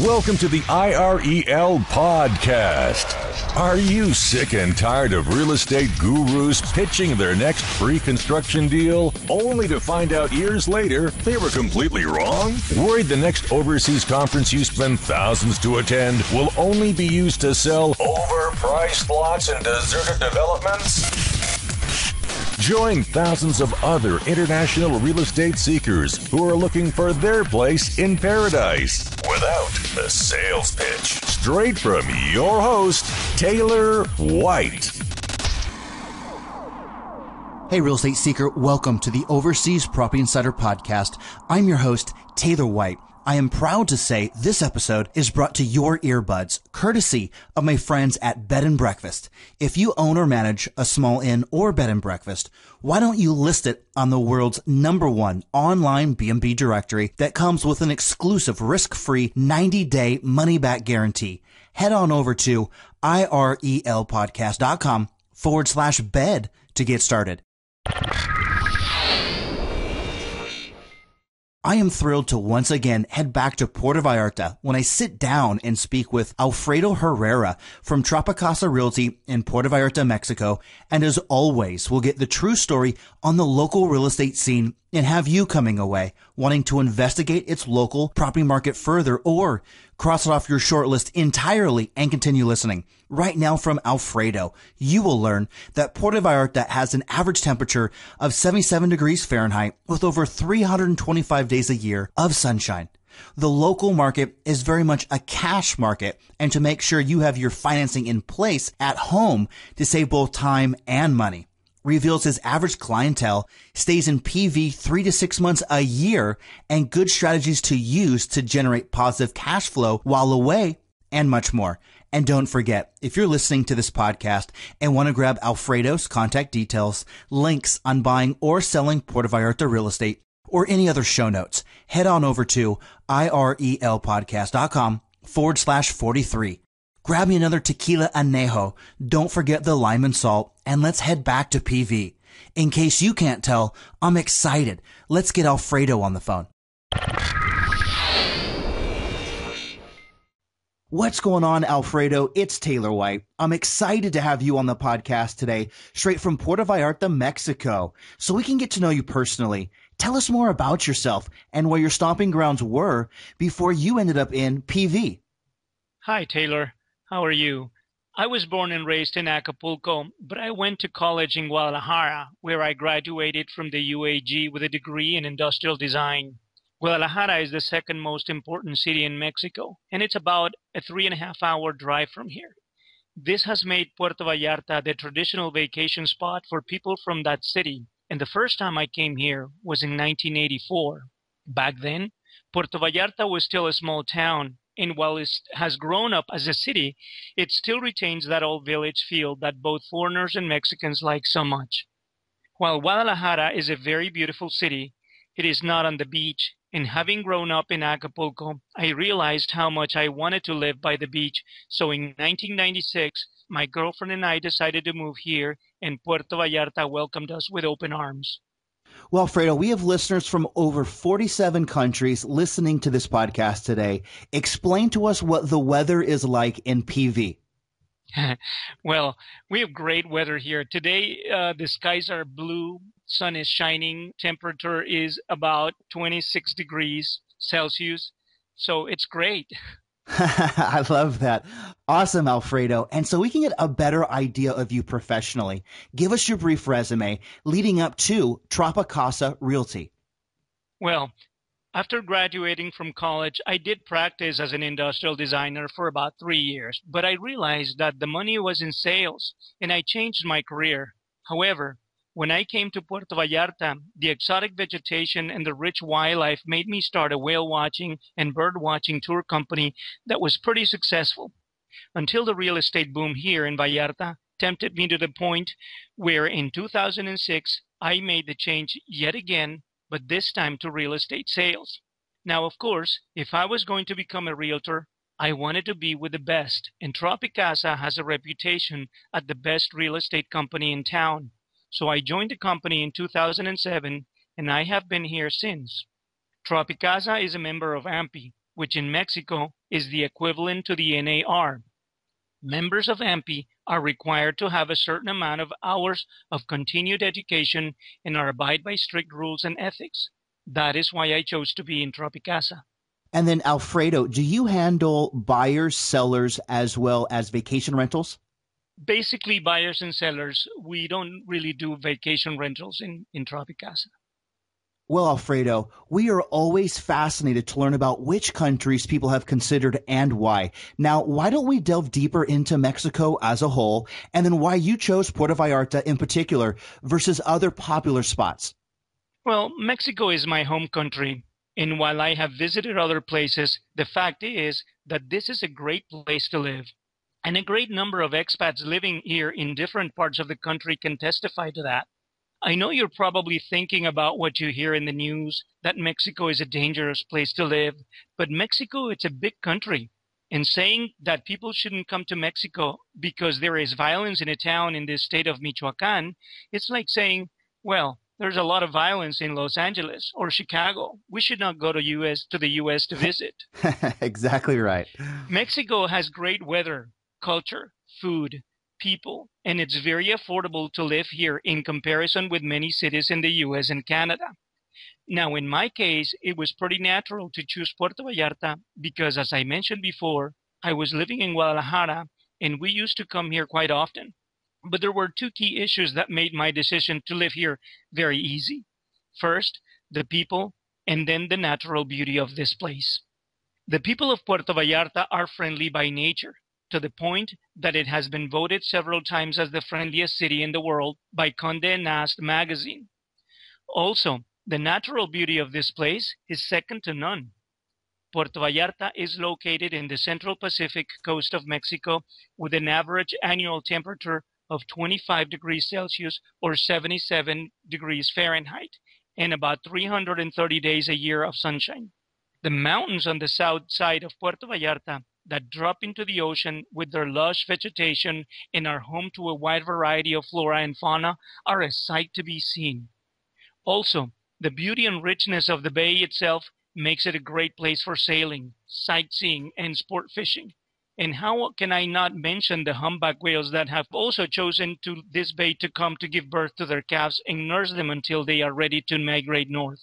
Welcome to the IREL podcast. Are you sick and tired of real estate gurus pitching their next pre-construction deal only to find out years later they were completely wrong? Worried the next overseas conference you spend thousands to attend will only be used to sell overpriced lots and deserted developments? Join thousands of other international real estate seekers who are looking for their place in paradise without the sales pitch. Straight from your host, Taylor White. Hey, real estate seeker, welcome to the Overseas Property Insider Podcast. I'm your host, Taylor White. I am proud to say this episode is brought to your earbuds, courtesy of my friends at Bed and Breakfast. If you own or manage a small inn or bed and breakfast, why don't you list it on the world's #1 online B&B directory that comes with an exclusive risk-free 90-day money-back guarantee? Head on over to irelpodcast.com/bed to get started. I am thrilled to once again head back to Puerto Vallarta when I sit down and speak with Alfredo Herrera from Tropicasa Realty in Puerto Vallarta, Mexico. And as always, we'll get the true story on the local real estate scene and have you coming away wanting to investigate its local property market further or cross it off your short list entirely and continue listening. Right now from Alfredo, you will learn that Puerto Vallarta has an average temperature of 77 degrees Fahrenheit with over 325 days a year of sunshine. The local market is very much a cash market, and to make sure you have your financing in place at home to save both time and money. Reveals his average clientele stays in PV 3 to 6 months a year and good strategies to use to generate positive cash flow while away and much more. And don't forget, if you're listening to this podcast and want to grab Alfredo's contact details, links on buying or selling Puerto Vallarta real estate, or any other show notes, head on over to irelpodcast.com/43. Grab me another tequila anejo. Don't forget the lime and salt, and let's head back to PV. In case you can't tell, I'm excited. Let's get Alfredo on the phone. What's going on, Alfredo? It's Taylor White. I'm excited to have you on the podcast today, straight from Puerto Vallarta, Mexico, so we can get to know you personally. Tell us more about yourself and where your stomping grounds were before you ended up in PV. Hi, Taylor. How are you? I was born and raised in Acapulco, but I went to college in Guadalajara, where I graduated from the UAG with a degree in industrial design. Guadalajara is the second most important city in Mexico, and it's about a 3.5-hour drive from here. This has made Puerto Vallarta the traditional vacation spot for people from that city, and the first time I came here was in 1984. Back then, Puerto Vallarta was still a small town, and while it has grown up as a city, it still retains that old village feel that both foreigners and Mexicans like so much. While Guadalajara is a very beautiful city, it is not on the beach, and having grown up in Acapulco, I realized how much I wanted to live by the beach, so in 1996, my girlfriend and I decided to move here, and Puerto Vallarta welcomed us with open arms. Well, Alfredo, we have listeners from over 47 countries listening to this podcast today. Explain to us what the weather is like in PV. Well, we have great weather here. Today, the skies are blue, sun is shining, temperature is about 26 degrees Celsius, so it's great. I love that. Awesome, Alfredo. And so we can get a better idea of you professionally. Give us your brief resume leading up to Tropicasa Realty. Well, after graduating from college, I did practice as an industrial designer for about 3 years, but I realized that the money was in sales, and I changed my career. However, when I came to Puerto Vallarta, the exotic vegetation and the rich wildlife made me start a whale watching and bird watching tour company that was pretty successful, until the real estate boom here in Vallarta tempted me to the point where in 2006, I made the change yet again, but this time to real estate sales. Now, of course, if I was going to become a realtor, I wanted to be with the best, and Tropicasa has a reputation as the best real estate company in town. So I joined the company in 2007, and I have been here since. Tropicasa is a member of AMPI, which in Mexico is the equivalent to the NAR. Members of AMPI are required to have a certain amount of hours of continued education and are abide by strict rules and ethics. That is why I chose to be in Tropicasa. And then, Alfredo, do you handle buyers, sellers, as well as vacation rentals? Basically, buyers and sellers. We don't really do vacation rentals in Tropicasa. Well, Alfredo, we are always fascinated to learn about which countries people have considered and why. Now, why don't we delve deeper into Mexico as a whole, and then why you chose Puerto Vallarta in particular versus other popular spots? Well, Mexico is my home country, and while I have visited other places, the fact is that this is a great place to live. And a great number of expats living here in different parts of the country can testify to that. I know you're probably thinking about what you hear in the news, that Mexico is a dangerous place to live, but Mexico, it's a big country. And saying that people shouldn't come to Mexico because there is violence in a town in the state of Michoacan, it's like saying, well, there's a lot of violence in Los Angeles or Chicago. We should not go to the U.S. to visit. Exactly right. Mexico has great weather, culture, food, people, and it's very affordable to live here in comparison with many cities in the U.S. and Canada. Now, in my case, it was pretty natural to choose Puerto Vallarta because, as I mentioned before, I was living in Guadalajara and we used to come here quite often. But there were two key issues that made my decision to live here very easy. First, the people, and then the natural beauty of this place. The people of Puerto Vallarta are friendly by nature, to the point that it has been voted several times as the friendliest city in the world by Condé Nast magazine. Also, the natural beauty of this place is second to none. Puerto Vallarta is located in the central Pacific coast of Mexico with an average annual temperature of 25 degrees Celsius or 77 degrees Fahrenheit and about 330 days a year of sunshine. The mountains on the south side of Puerto Vallarta that drop into the ocean with their lush vegetation and are home to a wide variety of flora and fauna are a sight to be seen. Also, the beauty and richness of the bay itself makes it a great place for sailing, sightseeing, and sport fishing. And how can I not mention the humpback whales that have also chosen to this bay to come to give birth to their calves and nurse them until they are ready to migrate north?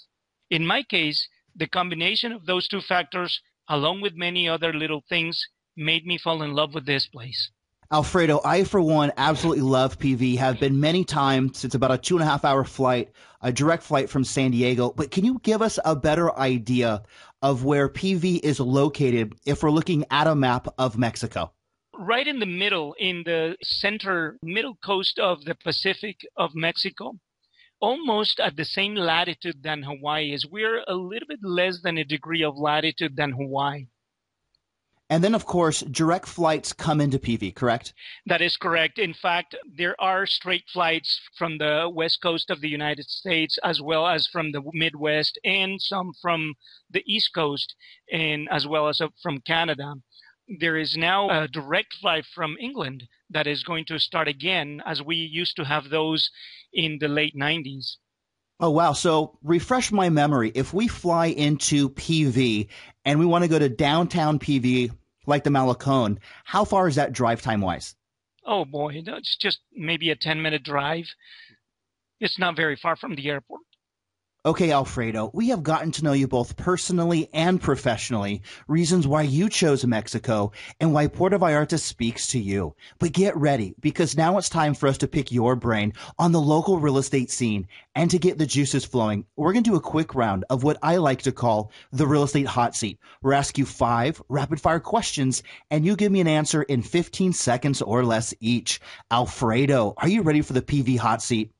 In my case, the combination of those two factors, along with many other little things, made me fall in love with this place. Alfredo, I, for one, absolutely love PV, have been many times. It's about a 2.5-hour flight, a direct flight from San Diego. But can you give us a better idea of where PV is located if we're looking at a map of Mexico? Right in the middle, in the center middle coast of the Pacific of Mexico, almost at the same latitude than Hawaii is. We're a little bit less than a degree of latitude than Hawaii. And then, of course, direct flights come into PV, correct? That is correct. In fact, there are straight flights from the west coast of the United States as well as from the Midwest and some from the East Coast and as well as from Canada. There is now a direct flight from England that is going to start again, as we used to have those in the late 90s. Oh, wow. So refresh my memory. If we fly into PV and we want to go to downtown PV, like the Malecón, how far is that drive time-wise? Oh, boy. It's just maybe a 10-minute drive. It's not very far from the airport. Okay, Alfredo, we have gotten to know you both personally and professionally, reasons why you chose Mexico and why Puerto Vallarta speaks to you. But get ready, because now it's time for us to pick your brain on the local real estate scene. And to get the juices flowing, we're going to do a quick round of what I like to call the real estate hot seat. We'll ask you 5 rapid fire questions, and you give me an answer in 15 seconds or less each. Alfredo, are you ready for the PV hot seat?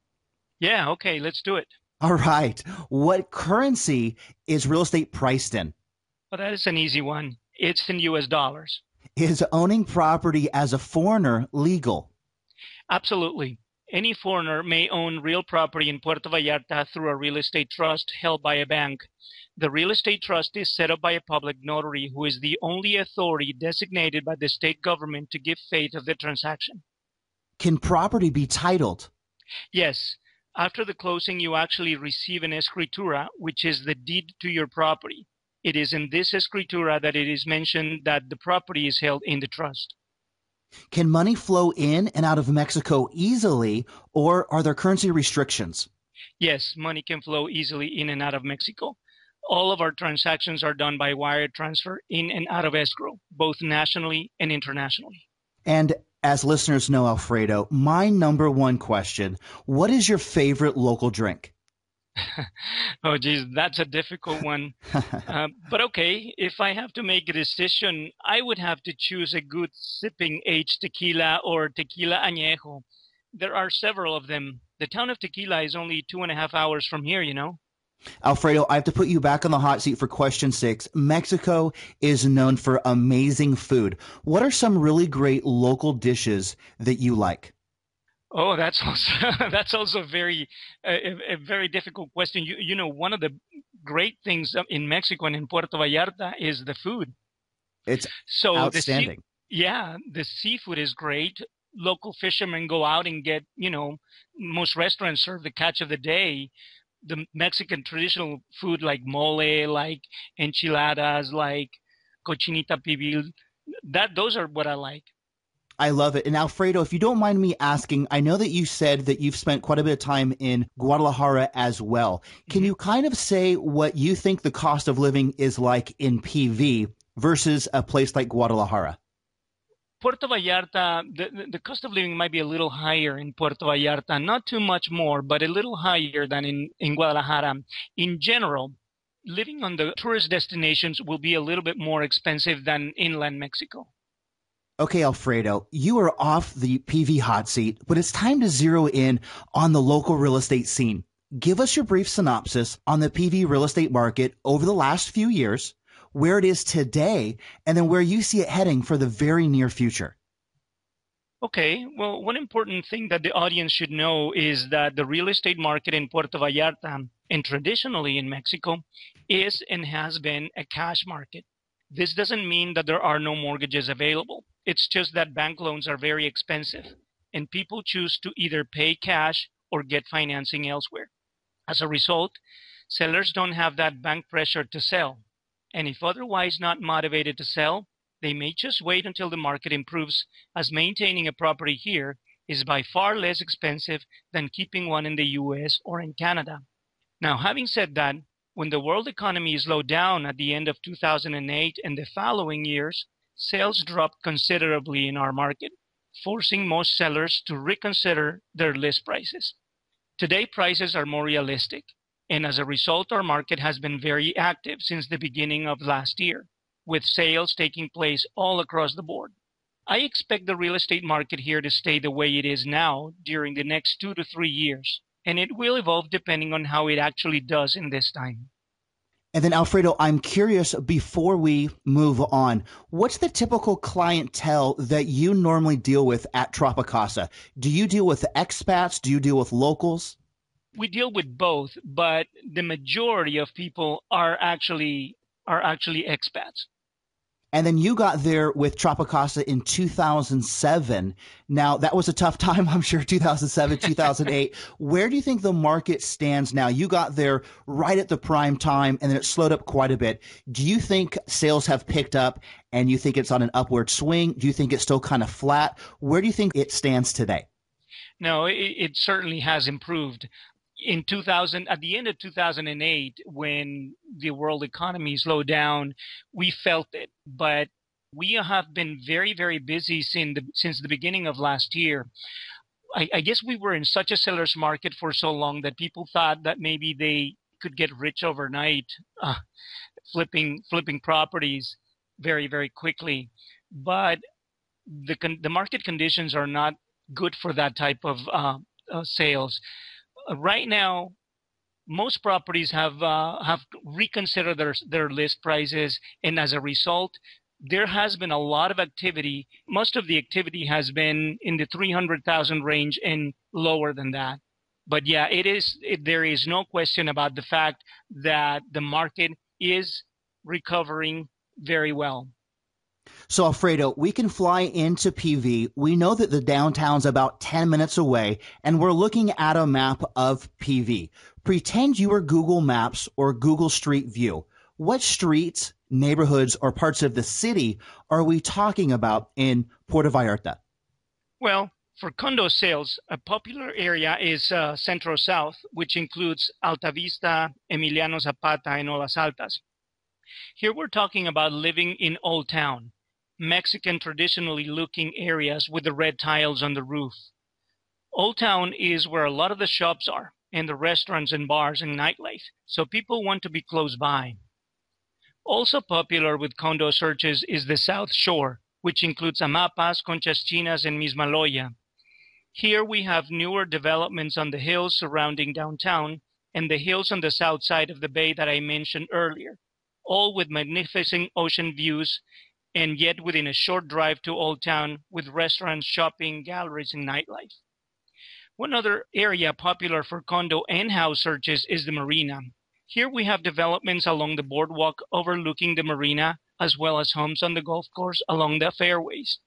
Yeah, okay, let's do it. All right. What currency is real estate priced in? Well, that is an easy one. It's in U.S. dollars. Is owning property as a foreigner legal? Absolutely. Any foreigner may own real property in Puerto Vallarta through a real estate trust held by a bank. The real estate trust is set up by a public notary who is the only authority designated by the state government to give faith of the transaction. Can property be titled? Yes. After the closing, you actually receive an escritura, which is the deed to your property. It is in this escritura that it is mentioned that the property is held in the trust. Can money flow in and out of Mexico easily, or are there currency restrictions? Yes, money can flow easily in and out of Mexico. All of our transactions are done by wire transfer in and out of escrow, both nationally and internationally. And as listeners know, Alfredo, my number one question, what is your favorite local drink? Oh, geez, that's a difficult one. But okay, if I have to make a decision, I would have to choose a good sipping aged tequila or tequila añejo. There are several of them. The town of Tequila is only 2.5 hours from here, you know? Alfredo, I have to put you back on the hot seat for question 6. Mexico is known for amazing food. What are some really great local dishes that you like? Oh, that's also that's also a very difficult question. You know, one of the great things in Mexico and in Puerto Vallarta is the food. It's So outstanding. the seafood is great. Local fishermen go out and get, most restaurants serve the catch of the day. The Mexican traditional food like mole, like enchiladas, like cochinita pibil, those are what I like. I love it. And Alfredo, if you don't mind me asking, I know that you said that you've spent quite a bit of time in Guadalajara as well. Can you kind of say what you think the cost of living is like in PV versus a place like Guadalajara? Puerto Vallarta, the cost of living might be a little higher in Puerto Vallarta, not too much more, but a little higher than in Guadalajara. In general, living on the tourist destinations will be a little bit more expensive than inland Mexico. Okay, Alfredo, you are off the PV hot seat, but it's time to zero in on the local real estate scene. Give us your brief synopsis on the PV real estate market over the last few years, where it is today, and then where you see it heading for the very near future. Okay, well, one important thing that the audience should know is that the real estate market in Puerto Vallarta, and traditionally in Mexico, is and has been a cash market. This doesn't mean that there are no mortgages available. It's just that bank loans are very expensive, and people choose to either pay cash or get financing elsewhere. As a result, sellers don't have that bank pressure to sell. And if otherwise not motivated to sell, they may just wait until the market improves, as maintaining a property here is by far less expensive than keeping one in the US or in Canada. Now, having said that, when the world economy slowed down at the end of 2008 and the following years, sales dropped considerably in our market, forcing most sellers to reconsider their list prices. Today, prices are more realistic, and as a result, our market has been very active since the beginning of last year, with sales taking place all across the board. I expect the real estate market here to stay the way it is now during the next 2 to 3 years, and it will evolve depending on how it actually does in this time. And then, Alfredo, I'm curious, before we move on, what's the typical clientele that you normally deal with at Tropicasa? Do you deal with expats? Do you deal with locals? We deal with both, but the majority of people are actually expats. And then you got there with Tropicasa in 2007. Now, that was a tough time, I'm sure, 2007, 2008. Where do you think the market stands now? You got there right at the prime time, and then it slowed up quite a bit. Do you think sales have picked up, and you think it's on an upward swing? Do you think it's still kind of flat? Where do you think it stands today? No, it certainly has improved. In 2000, at the end of 2008, when the world economy slowed down, we felt it. But we have been very, very busy since the beginning of last year. I guess we were in such a seller's market for so long that people thought that maybe they could get rich overnight, flipping properties very, very quickly. But the market conditions are not good for that type of sales. Right now, most properties have reconsidered their list prices, and as a result, there has been a lot of activity. Most of the activity has been in the 300,000 range and lower than that. But yeah, there is no question about the fact that the market is recovering very well. So, Alfredo, we can fly into PV. We know that the downtown's about 10 minutes away, and we're looking at a map of PV. Pretend you are Google Maps or Google Street View. What streets, neighborhoods, or parts of the city are we talking about in Puerto Vallarta? Well, for condo sales, a popular area is Centro South, which includes Alta Vista, Emiliano Zapata, and Olas Altas. Here we're talking about living in Old Town, Mexican traditionally looking areas with the red tiles on the roof. Old Town is where a lot of the shops are, and the restaurants and bars and nightlife, so people want to be close by. Also popular with condo searches is the South Shore, which includes Amapas, Conchas Chinas, and Mismaloya. Here we have newer developments on the hills surrounding downtown and the hills on the south side of the bay that I mentioned earlier, all with magnificent ocean views and yet within a short drive to Old Town with restaurants, shopping, galleries, and nightlife. One other area popular for condo and house searches is the Marina. Here we have developments along the boardwalk overlooking the Marina, as well as homes on the golf course along the fairways.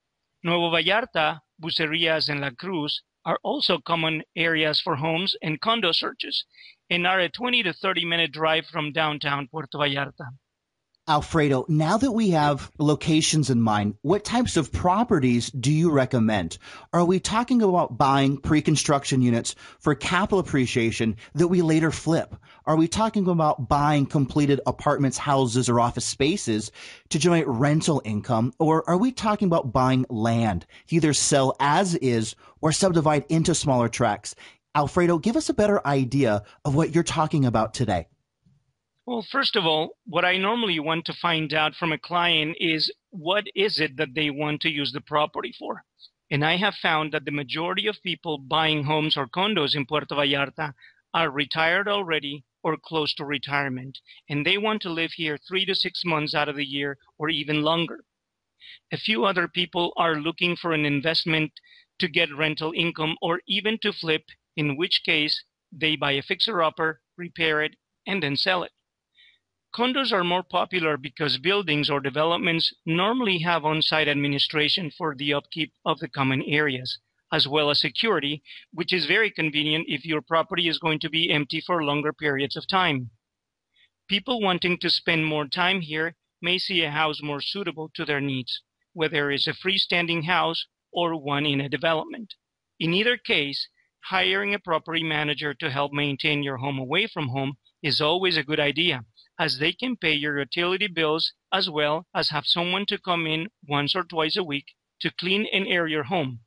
Nuevo Vallarta, Bucerías, and La Cruz are also common areas for homes and condo searches and are a 20 to 30-minute drive from downtown Puerto Vallarta. Alfredo, now that we have locations in mind, what types of properties do you recommend? Are we talking about buying pre-construction units for capital appreciation that we later flip? Are we talking about buying completed apartments, houses, or office spaces to generate rental income? Or are we talking about buying land to either sell as is or subdivide into smaller tracts? Alfredo, give us a better idea of what you're talking about today. Well, first of all, what I normally want to find out from a client is what is it that they want to use the property for. And I have found that the majority of people buying homes or condos in Puerto Vallarta are retired already or close to retirement, and they want to live here 3 to 6 months out of the year or even longer. A few other people are looking for an investment to get rental income or even to flip, in which case they buy a fixer-upper, repair it, and then sell it. Condos are more popular because buildings or developments normally have on-site administration for the upkeep of the common areas, as well as security, which is very convenient if your property is going to be empty for longer periods of time. People wanting to spend more time here may see a house more suitable to their needs, whether it's a freestanding house or one in a development. In either case, hiring a property manager to help maintain your home away from home is always a good idea, as they can pay your utility bills as well as have someone to come in once or twice a week to clean and air your home.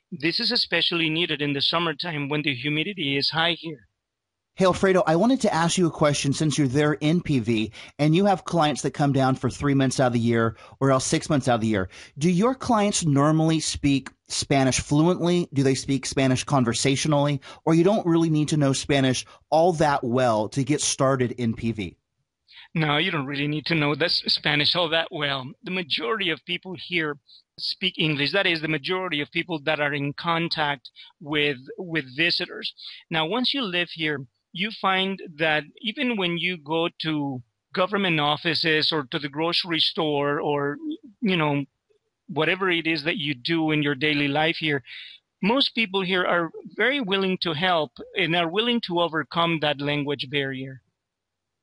This is especially needed in the summertime when the humidity is high here. Hey, Alfredo, I wanted to ask you a question since you're there in PV and you have clients that come down for 3 months out of the year or else 6 months out of the year. Do your clients normally speak Spanish fluently? Do they speak Spanish conversationally? Or you don't really need to know Spanish all that well to get started in PV? No, you don't really need to know the Spanish all that well. The majority of people here speak English. That is, the majority of people that are in contact with visitors. Now, once you live here, you find that even when you go to government offices or to the grocery store or, whatever it is that you do in your daily life here, most people here are very willing to help and are willing to overcome that language barrier.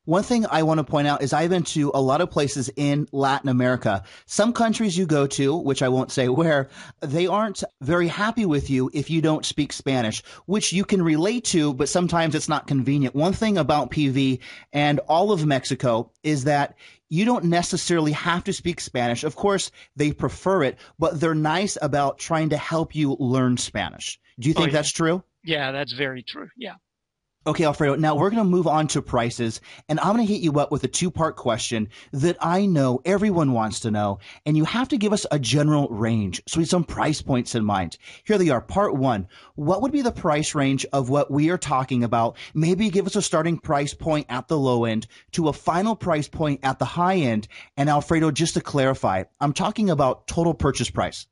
One thing I want to point out is I've been to a lot of places in Latin America. Some countries you go to, which I won't say where, they aren't very happy with you if you don't speak Spanish, which you can relate to, but sometimes it's not convenient. One thing about PV and all of Mexico is that you don't necessarily have to speak Spanish. Of course, they prefer it, but they're nice about trying to help you learn Spanish. Do you think that's true? Yeah, that's very true. Yeah. Okay, Alfredo, now we're going to move on to prices, and I'm going to hit you up with a two-part question that I know everyone wants to know, and you have to give us a general range, so we have some price points in mind. Here they are. Part one, what would be the price range of what we are talking about? Maybe give us a starting price point at the low end to a final price point at the high end. And Alfredo, just to clarify, I'm talking about total purchase price.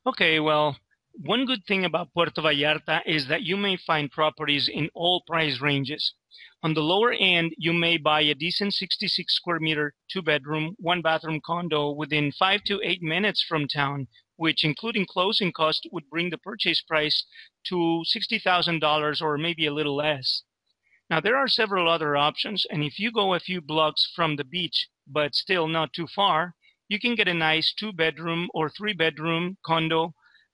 Okay, well, One good thing about Puerto Vallarta is that you may find properties in all price ranges. On the lower end, you may buy a decent 66 square meter, 2-bedroom, 1-bathroom condo within 5 to 8 minutes from town, which, including closing costs, would bring the purchase price to $60,000 or maybe a little less. Now, there are several other options, and if you go a few blocks from the beach, but still not too far, you can get a nice 2-bedroom or 3-bedroom condo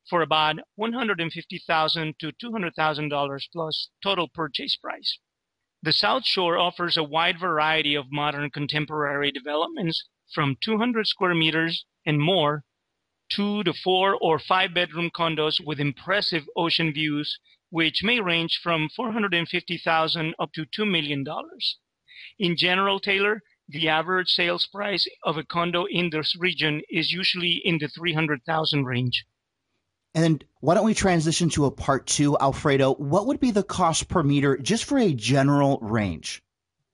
for about $150,000 to $200,000 plus total purchase price. The South Shore offers a wide variety of modern contemporary developments from 200 square meters and more, 2 to 4 or 5-bedroom condos with impressive ocean views, which may range from $450,000 up to $2 million. In general, Taylor, the average sales price of a condo in this region is usually in the $300,000 range. And then why don't we transition to a part two, Alfredo? What would be the cost per meter just for a general range?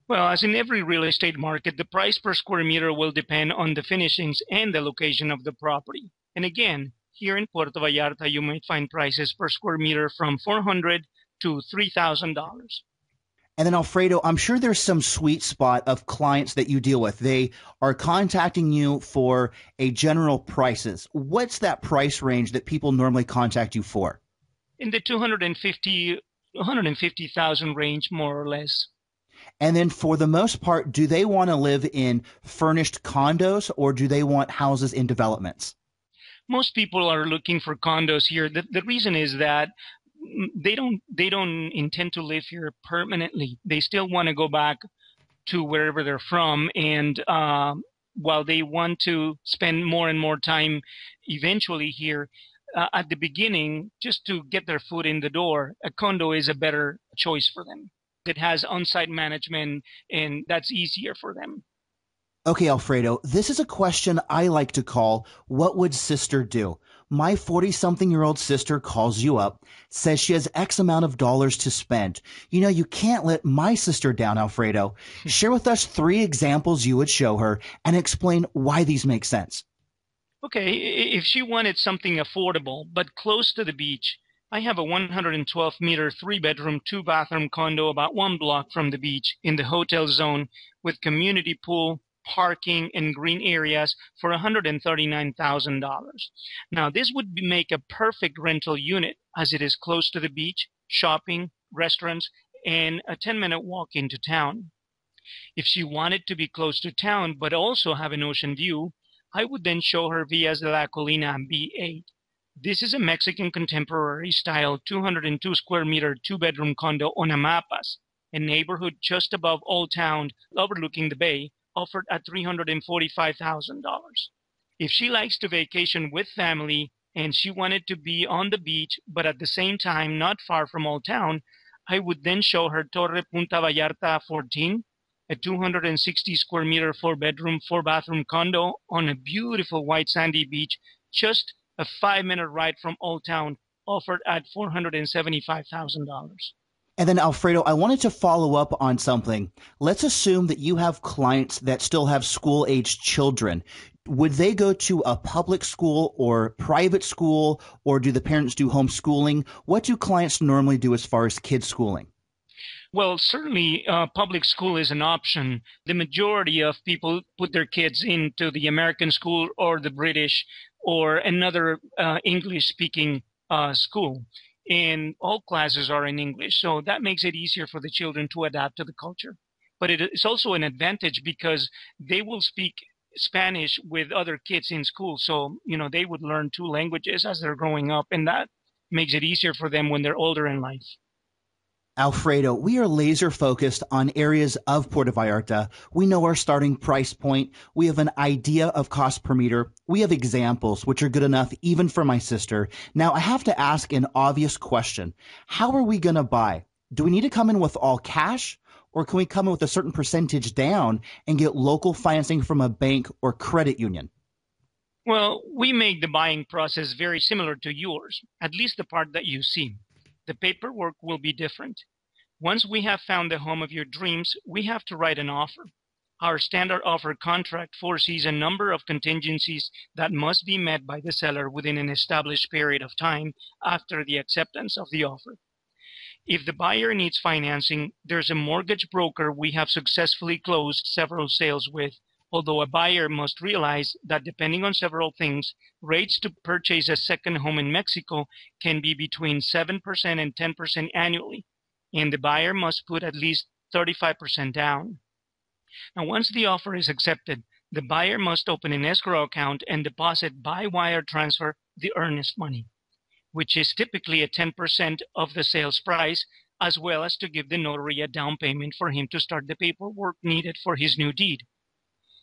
Well, as in every real estate market, the price per square meter will depend on the finishings and the location of the property. And again, here in Puerto Vallarta, you might find prices per square meter from $400 to $3,000. And then, Alfredo, I'm sure there's some sweet spot of clients that you deal with. They are contacting you for a general prices. What's that price range that people normally contact you for? In the $150,000 range, more or less. And then for the most part, do they want to live in furnished condos or do they want houses in developments? Most people are looking for condos here. The reason is that they don't intend to live here permanently. They still want to go back to wherever they're from, and while they want to spend more and more time eventually here, at the beginning, just to get their foot in the door, a condo is a better choice for them. It has on-site management, and that's easier for them. Okay, Alfredo, this is a question I like to call, what would sister do? My 40-something-year-old sister calls you up, says she has X amount of dollars to spend. You know, you can't let my sister down, Alfredo. Share with us 3 examples you would show her and explain why these make sense. Okay, if she wanted something affordable but close to the beach, I have a 112-meter, 3-bedroom, 2-bathroom condo about 1 block from the beach in the hotel zone with community pool, parking, and green areas for $139,000. Now, this would make a perfect rental unit as it is close to the beach, shopping, restaurants, and a 10-minute walk into town. If she wanted to be close to town but also have an ocean view, I would then show her Villas de la Colina B8. This is a Mexican contemporary style 202 square meter 2-bedroom condo on Amapas, a neighborhood just above Old Town overlooking the bay, offered at $345,000. If she likes to vacation with family and she wanted to be on the beach but at the same time not far from Old Town, I would then show her Torre Punta Vallarta 14, a 260 square meter 4-bedroom, 4-bathroom condo on a beautiful white sandy beach just a 5-minute ride from Old Town, offered at $475,000. And then, Alfredo, I wanted to follow up on something. Let's assume that you have clients that still have school-aged children. Would they go to a public school or private school, or do the parents do homeschooling? What do clients normally do as far as kids schooling? Well, certainly public school is an option. The majority of people put their kids into the American school or the British or another English-speaking school. And all classes are in English, so that makes it easier for the children to adapt to the culture. But it is also an advantage because they will speak Spanish with other kids in school, so they would learn 2 languages as they're growing up, and that makes it easier for them when they're older in life. Alfredo, we are laser focused on areas of Puerto Vallarta. We know our starting price point. We have an idea of cost per meter. We have examples, which are good enough even for my sister. Now, I have to ask an obvious question. How are we going to buy? Do we need to come in with all cash, or can we come in with a certain percentage down and get local financing from a bank or credit union? Well, we make the buying process very similar to yours, at least the part that you see. The paperwork will be different. Once we have found the home of your dreams, we have to write an offer. Our standard offer contract foresees a number of contingencies that must be met by the seller within an established period of time after the acceptance of the offer. If the buyer needs financing, there's a mortgage broker we have successfully closed several sales with, although a buyer must realize that depending on several things, rates to purchase a second home in Mexico can be between 7% and 10% annually, and the buyer must put at least 35% down. Now, once the offer is accepted, the buyer must open an escrow account and deposit by wire transfer the earnest money, which is typically at 10% of the sales price, as well as to give the notary a down payment for him to start the paperwork needed for his new deed.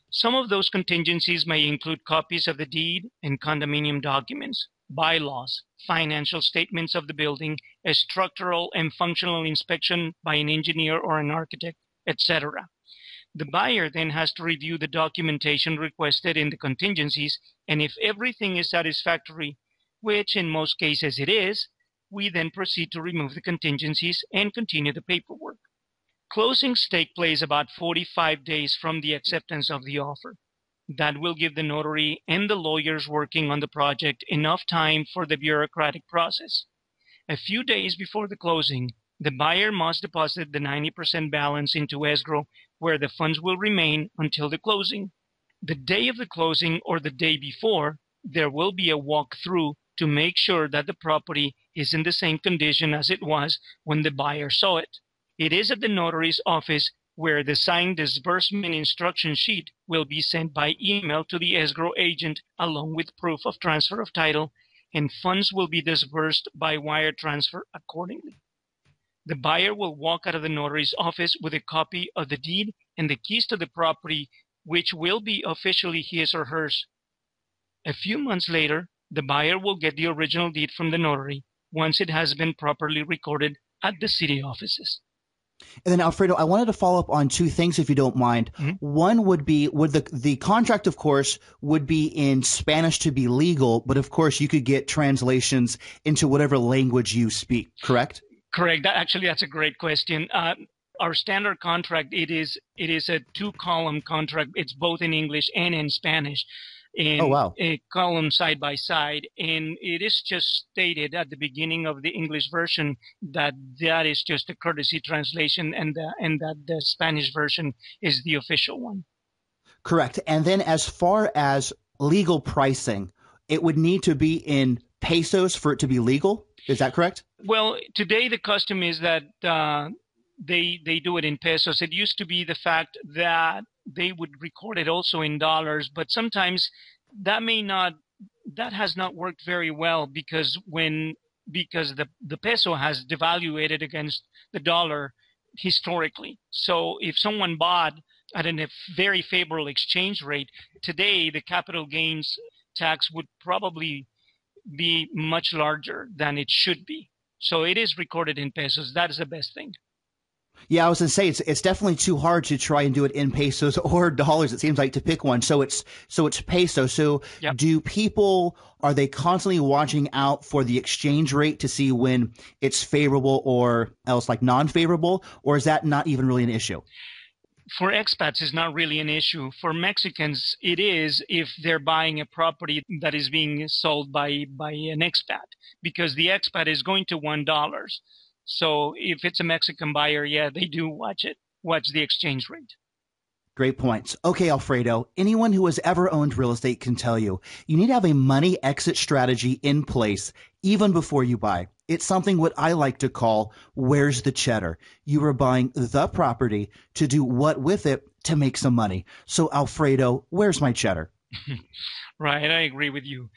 Some of those contingencies may include copies of the deed and condominium documents, bylaws, financial statements of the building, a structural and functional inspection by an engineer or an architect, etc. The buyer then has to review the documentation requested in the contingencies, and if everything is satisfactory, which in most cases it is, we then proceed to remove the contingencies and continue the paperwork. Closings take place about 45 days from the acceptance of the offer. That will give the notary and the lawyers working on the project enough time for the bureaucratic process. A few days before the closing, the buyer must deposit the 90% balance into escrow, where the funds will remain until the closing. The day of the closing or the day before, there will be a walkthrough to make sure that the property is in the same condition as it was when the buyer saw it. It is at the notary's office where the signed disbursement instruction sheet will be sent by email to the escrow agent along with proof of transfer of title, and funds will be disbursed by wire transfer accordingly. The buyer will walk out of the notary's office with a copy of the deed and the keys to the property, which will be officially his or hers. A few months later, the buyer will get the original deed from the notary once it has been properly recorded at the city offices. And then, Alfredo, I wanted to follow up on two things, if you don't mind. Mm-hmm. One would be, the contract, of course, would be in Spanish to be legal, but of course you could get translations into whatever language you speak, correct? Correct. That's a great question. Our standard contract, it is a 2-column contract. It's both in English and in Spanish. And oh, wow. A column side by side, and it is just stated at the beginning of the English version that is just a courtesy translation, and that the Spanish version is the official one. Correct. And then as far as legal pricing, it would need to be in pesos for it to be legal. Is that correct? Well, today the custom is that they do it in pesos. It used to be the fact that they would record it also in dollars, but sometimes that has not worked very well because the peso has devaluated against the dollar historically. So if someone bought at a very favorable exchange rate, today the capital gains tax would probably be much larger than it should be. So it is recorded in pesos. That is the best thing. Yeah, I was going to say it's definitely too hard to try and do it in pesos or dollars. It seems like to pick one. So it's peso. So yep. Are they constantly watching out for the exchange rate to see when it's favorable or else like non-favorable, or is that not even really an issue? For expats, it's not really an issue. For Mexicans, it is if they're buying a property that is being sold by an expat, because the expat is going to $1. So if it's a Mexican buyer, yeah, they do watch the exchange rate. Great points. Okay, Alfredo, anyone who has ever owned real estate can tell you need to have a money exit strategy in place even before you buy. It's something what I like to call, where's the cheddar? You are buying the property to do what with it to make some money. So Alfredo, where's my cheddar? Right, I agree with you.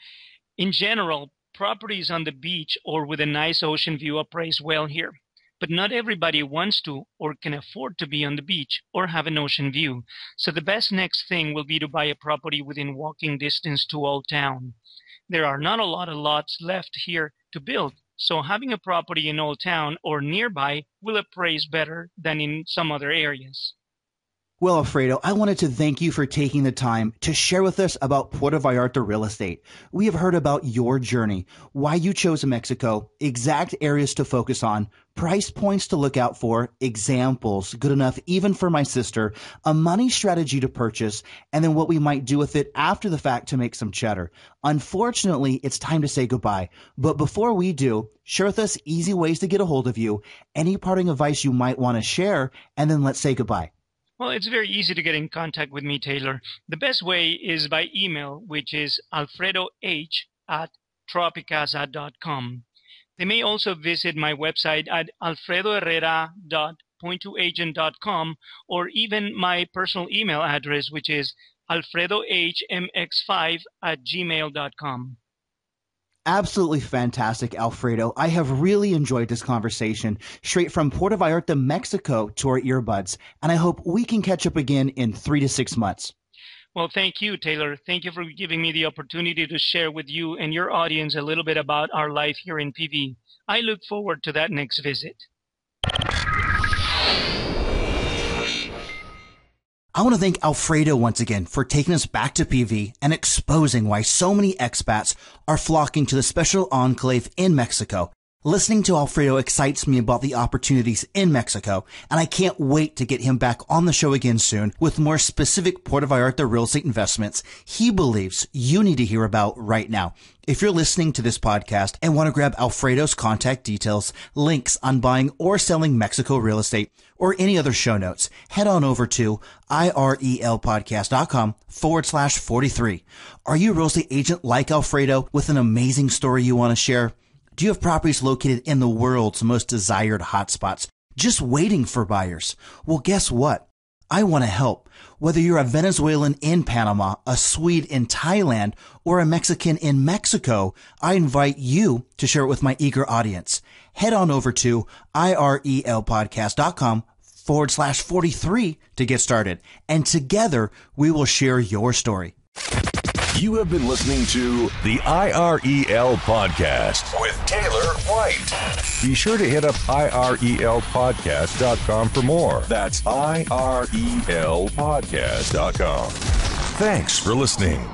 In general, properties on the beach or with a nice ocean view appraise well here. But not everybody wants to or can afford to be on the beach or have an ocean view. So the best next thing will be to buy a property within walking distance to Old Town. There are not a lot of lots left here to build, so having a property in Old Town or nearby will appraise better than in some other areas. Well, Alfredo, I wanted to thank you for taking the time to share with us about Puerto Vallarta real estate. We have heard about your journey, why you chose Mexico, exact areas to focus on, price points to look out for, examples good enough even for my sister, a money strategy to purchase, and then what we might do with it after the fact to make some cheddar. Unfortunately, it's time to say goodbye. But before we do, share with us easy ways to get a hold of you, any parting advice you might want to share, and then let's say goodbye. Well, it's very easy to get in contact with me, Taylor. The best way is by email, which is alfredoh@tropicasa.com. They may also visit my website at alfredoherrera.point2agent.com or even my personal email address, which is alfredohmx5@gmail.com. Absolutely fantastic, Alfredo. I have really enjoyed this conversation, straight from Puerto Vallarta, Mexico to our earbuds, and I hope we can catch up again in 3 to 6 months. Well, thank you, Taylor. Thank you for giving me the opportunity to share with you and your audience a little bit about our life here in PV. I look forward to that next visit. I want to thank Alfredo once again for taking us back to PV and exposing why so many expats are flocking to the special enclave in Mexico. Listening to Alfredo excites me about the opportunities in Mexico, and I can't wait to get him back on the show again soon with more specific Puerto Vallarta real estate investments he believes you need to hear about right now. If you're listening to this podcast and want to grab Alfredo's contact details, links on buying or selling Mexico real estate, or any other show notes, head on over to irelpodcast.com/43. Are you a real estate agent like Alfredo with an amazing story you want to share? Do you have properties located in the world's most desired hotspots, just waiting for buyers? Well, guess what? I want to help. Whether you're a Venezuelan in Panama, a Swede in Thailand, or a Mexican in Mexico, I invite you to share it with my eager audience. Head on over to irelpodcast.com/43 to get started. And together, we will share your story. You have been listening to the IREL Podcast with Taylor White. Be sure to hit up irelpodcast.com for more. That's irelpodcast.com. Thanks for listening.